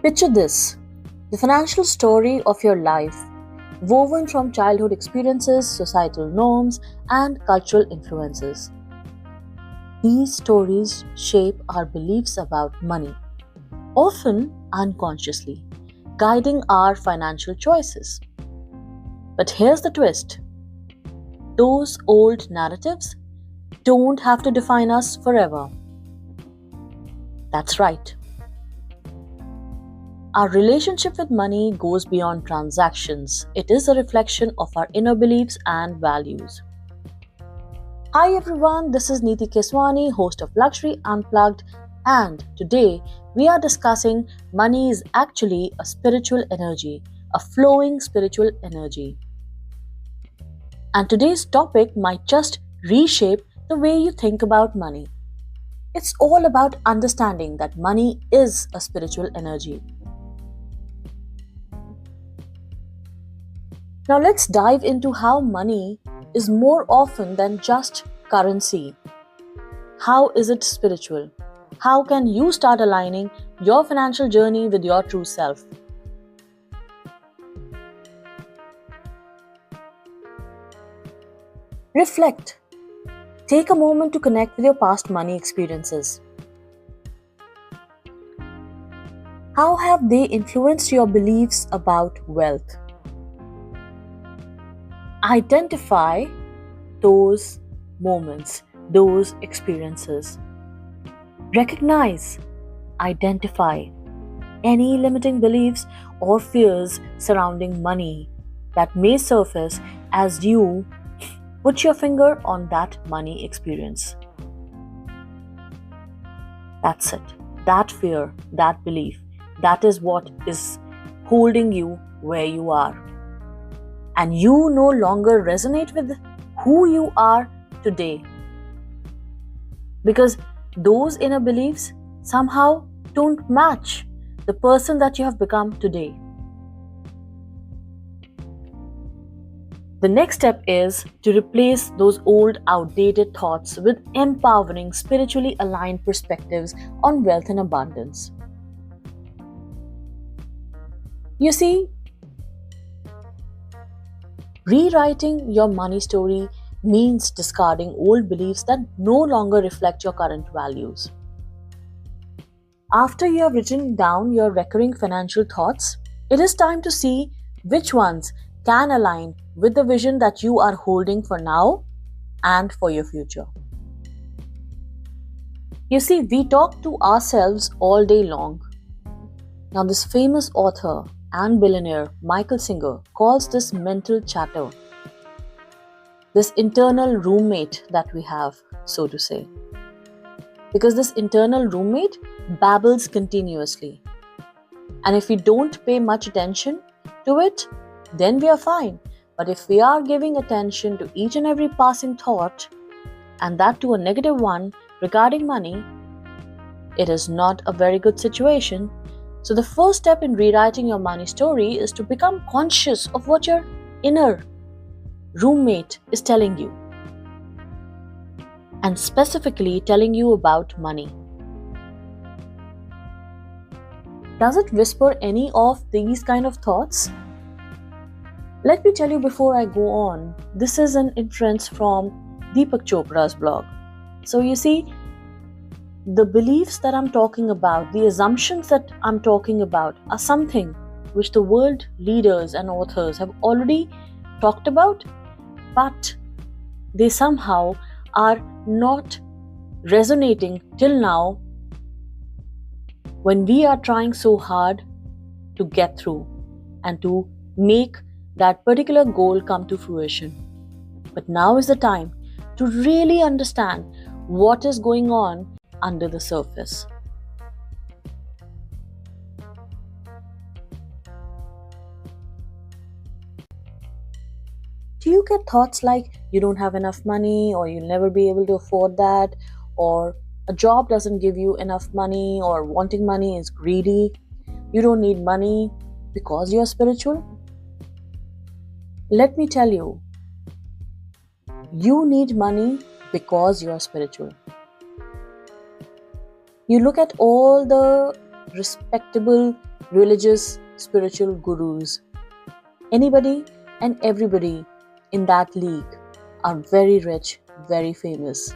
Picture this: the financial story of your life, woven from childhood experiences, societal norms, and cultural influences. These stories shape our beliefs about money, often unconsciously, guiding our financial choices. But here's the twist: those old narratives don't have to define us forever. That's right. Our relationship with money goes beyond transactions. It is a reflection of our inner beliefs and values. Hi everyone, this is Neeti Keswani, host of Luxury Unplugged, and today we are discussing money is actually a spiritual energy, a flowing spiritual energy. And today's topic might just reshape the way you think about money. It's all about understanding that money is a spiritual energy. Now let's dive into how money is more often than just currency. How is it spiritual? How can you start aligning your financial journey with your true self? Reflect. Take a moment to connect with your past money experiences. How have they influenced your beliefs about wealth? Identify those moments, those experiences. Recognize, identify any limiting beliefs or fears surrounding money that may surface as you put your finger on that money experience. That's it. That fear, that belief, that is what is holding you where you are. And you no longer resonate with who you are today. Because those inner beliefs somehow don't match the person that you have become today. The next step is to replace those old, outdated thoughts with empowering, spiritually aligned perspectives on wealth and abundance. You see, rewriting your money story means discarding old beliefs that no longer reflect your current values. After you have written down your recurring financial thoughts, it is time to see which ones can align with the vision that you are holding for now and for your future. You see, we talk to ourselves all day long. Now, this famous author and billionaire Michael Singer calls this mental chatter, this internal roommate that we have, so to say. Because this internal roommate babbles continuously. And if we don't pay much attention to it, then we are fine. But if we are giving attention to each and every passing thought, and that to a negative one regarding money, it is not a very good situation. So the first step in rewriting your money story is to become conscious of what your inner roommate is telling you, and specifically telling you about money. Does it whisper any of these kind of thoughts? Let me tell you before I go on, this is an inference from Deepak Chopra's blog. So you see, the beliefs that I'm talking about, the assumptions that I'm talking about are something which the world leaders and authors have already talked about, but they somehow are not resonating till now when we are trying so hard to get through and to make that particular goal come to fruition. But now is the time to really understand what is going on under the surface. Do you get thoughts like you don't have enough money, or you'll never be able to afford that, or a job doesn't give you enough money, or wanting money is greedy, you don't need money because you're spiritual? Let me tell you, you need money because you are spiritual. You look at all the respectable religious, spiritual gurus. Anybody and everybody in that league are very rich, very famous.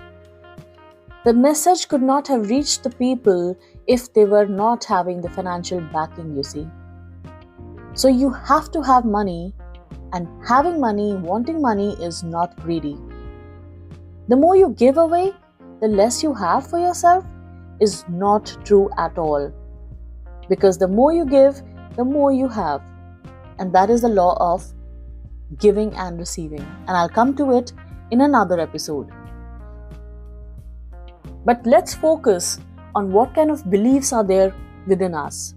The message could not have reached the people if they were not having the financial backing, you see. So you have to have money, and having money, wanting money is not greedy. The more you give away, the less you have for yourself is not true at all. Because the more you give, the more you have. And that is the law of giving and receiving. And I'll come to it in another episode. But let's focus on what kind of beliefs are there within us.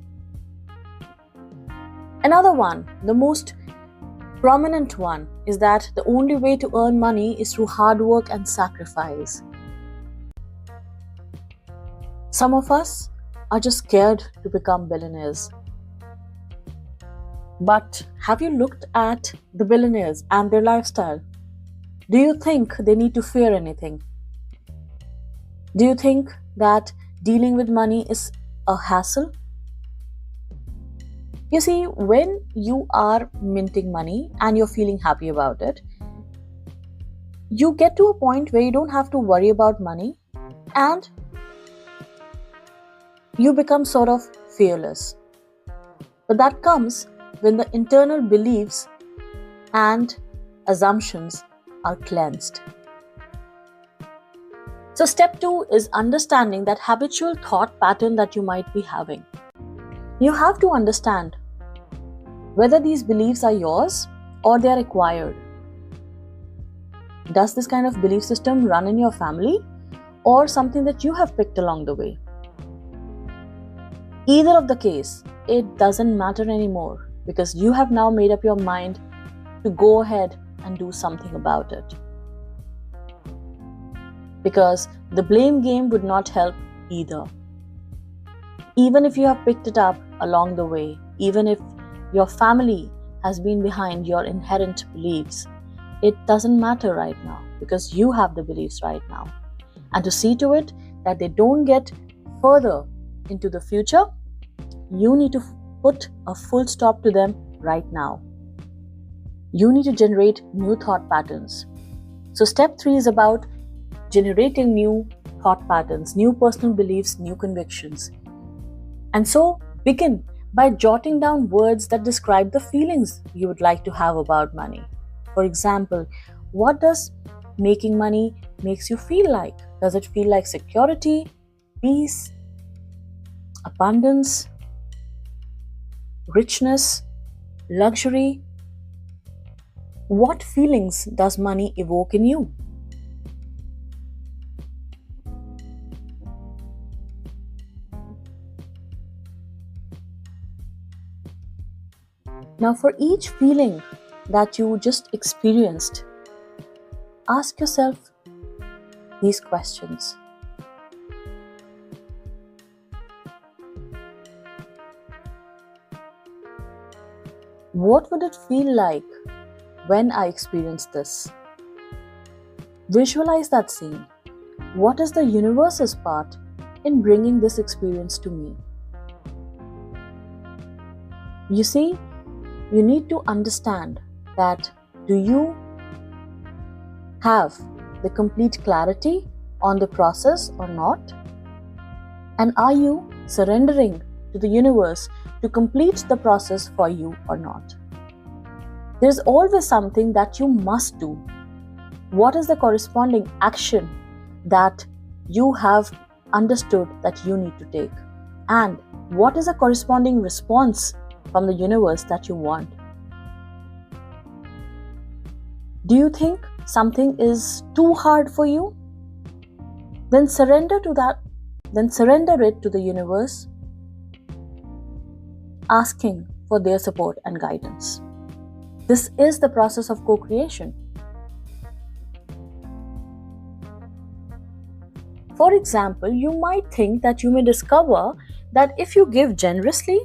Another one, the most prominent one, is that the only way to earn money is through hard work and sacrifice. Some of us are just scared to become billionaires. But have you looked at the billionaires and their lifestyle? Do you think they need to fear anything? Do you think that dealing with money is a hassle? You see, when you are minting money and you're feeling happy about it, you get to a point where you don't have to worry about money and you become sort of fearless. But that comes when the internal beliefs and assumptions are cleansed. So step 2 is understanding that habitual thought pattern that you might be having. You have to understand whether these beliefs are yours or they are acquired. Does this kind of belief system run in your family or something that you have picked along the way? Either of the case, it doesn't matter anymore because you have now made up your mind to go ahead and do something about it. Because the blame game would not help either. Even if you have picked it up along the way, even if your family has been behind your inherent beliefs, it doesn't matter right now because you have the beliefs right now. And to see to it that they don't get further into the future, you need to put a full stop to them right now. You need to generate new thought patterns. So step 3 is about generating new thought patterns, new personal beliefs, new convictions. And so begin by jotting down words that describe the feelings you would like to have about money. For example, what does making money makes you feel like? Does it feel like security, peace, abundance, richness, luxury? What feelings does money evoke in you? Now, for each feeling that you just experienced, ask yourself these questions. What would it feel like when I experience this? Visualize that scene. What is the universe's part in bringing this experience to me? You see, you need to understand that do you have the complete clarity on the process or not? And are you surrendering to the universe to complete the process for you or not? There's always something that you must do. What is the corresponding action that you have understood that you need to take? And what is the corresponding response from the universe that you want? Do you think something is too hard for you? Then surrender to that. Then surrender it to the universe, asking for their support and guidance. This is the process of co-creation. For example, you might think that you may discover that if you give generously,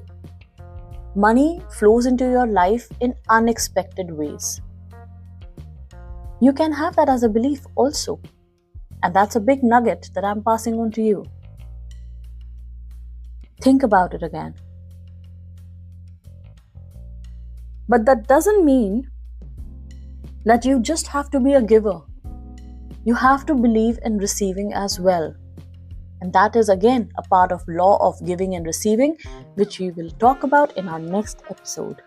money flows into your life in unexpected ways. You can have that as a belief also. And that's a big nugget that I'm passing on to you. Think about it again. But that doesn't mean that you just have to be a giver. You have to believe in receiving as well. And that is again a part of law of giving and receiving, which we will talk about in our next episode.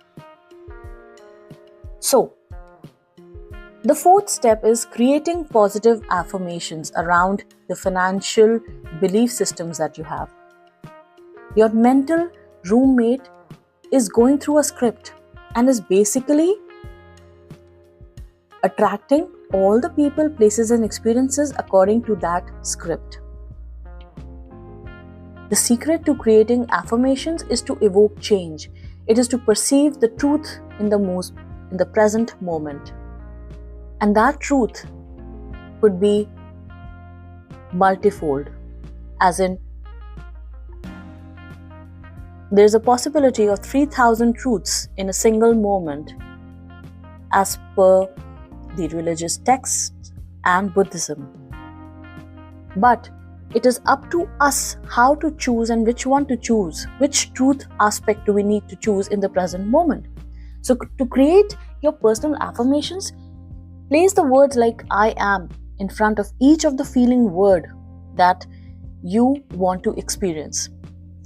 So, the fourth step is creating positive affirmations around the financial belief systems that you have. Your mental roommate is going through a script and is basically attracting all the people, places, and experiences according to that script. The secret to creating affirmations is to evoke change. It is to perceive the truth in the present moment. And that truth could be multifold, as in there's a possibility of 3,000 truths in a single moment as per the religious texts and Buddhism. But it is up to us how to choose and which one to choose, which truth aspect do we need to choose in the present moment. So to create your personal affirmations, place the words like I am in front of each of the feeling word that you want to experience.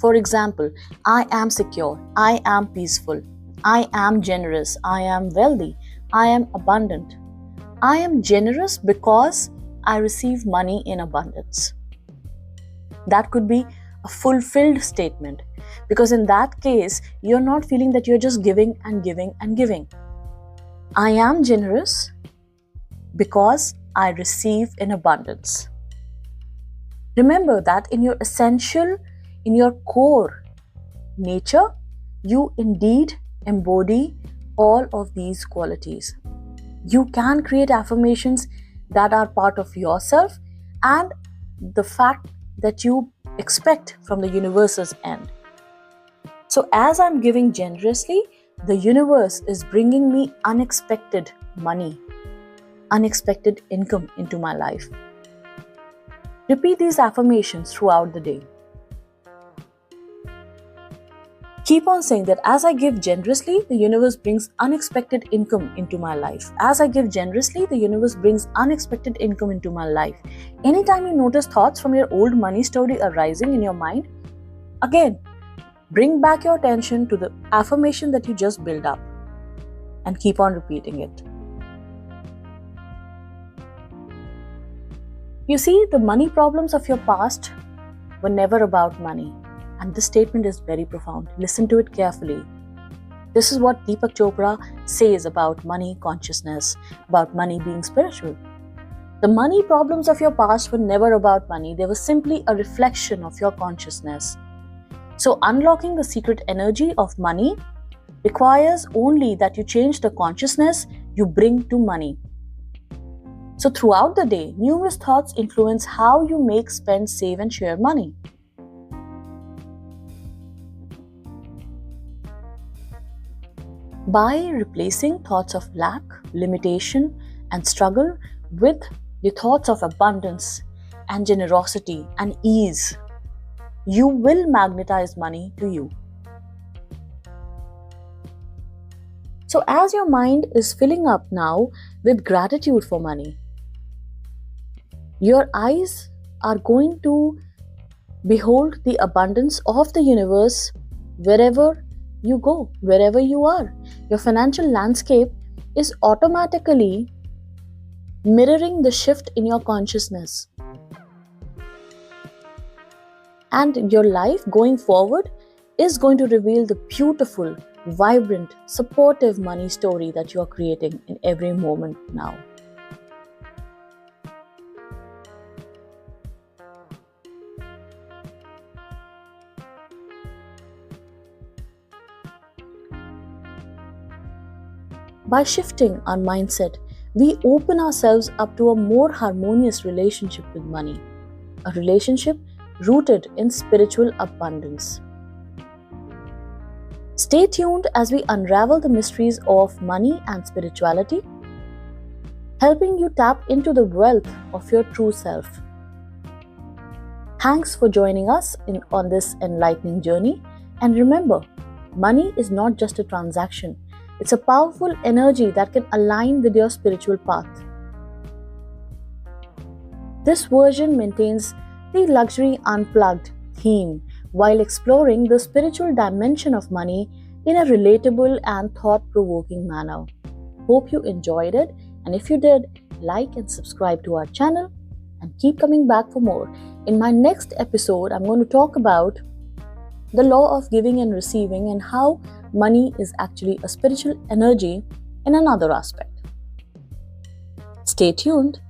For example, I am secure, I am peaceful, I am generous, I am wealthy, I am abundant. I am generous because I receive money in abundance. That could be a fulfilled statement, because in that case, you're not feeling that you're just giving and giving and giving. I am generous because I receive in abundance. Remember that in your essential, in your core nature, you indeed embody all of these qualities. You can create affirmations that are part of yourself and the fact that you expect from the universe's end. So as I'm giving generously, the universe is bringing me unexpected money, unexpected income into my life. Repeat these affirmations throughout the day. Keep on saying that as I give generously, the universe brings unexpected income into my life. As I give generously, the universe brings unexpected income into my life. Anytime you notice thoughts from your old money story arising in your mind, again, bring back your attention to the affirmation that you just built up and keep on repeating it. You see, the money problems of your past were never about money. And this statement is very profound. Listen to it carefully. This is what Deepak Chopra says about money consciousness, about money being spiritual. The money problems of your past were never about money. They were simply a reflection of your consciousness. So unlocking the secret energy of money requires only that you change the consciousness you bring to money. So throughout the day, numerous thoughts influence how you make, spend, save, and share money. By replacing thoughts of lack, limitation, and struggle with the thoughts of abundance and generosity and ease, you will magnetize money to you. So as your mind is filling up now with gratitude for money, your eyes are going to behold the abundance of the universe wherever you go, wherever you are. Your financial landscape is automatically mirroring the shift in your consciousness. And your life going forward is going to reveal the beautiful, vibrant, supportive money story that you are creating in every moment now. By shifting our mindset, we open ourselves up to a more harmonious relationship with money, a relationship rooted in spiritual abundance. Stay tuned as we unravel the mysteries of money and spirituality, helping you tap into the wealth of your true self. Thanks for joining us on this enlightening journey. And remember, money is not just a transaction. It's a powerful energy that can align with your spiritual path. This version maintains the luxury unplugged theme while exploring the spiritual dimension of money in a relatable and thought provoking manner. Hope you enjoyed it, and if you did, like and subscribe to our channel and keep coming back for more. In my next episode, I'm going to talk about the law of giving and receiving and how money is actually a spiritual energy in another aspect. Stay tuned.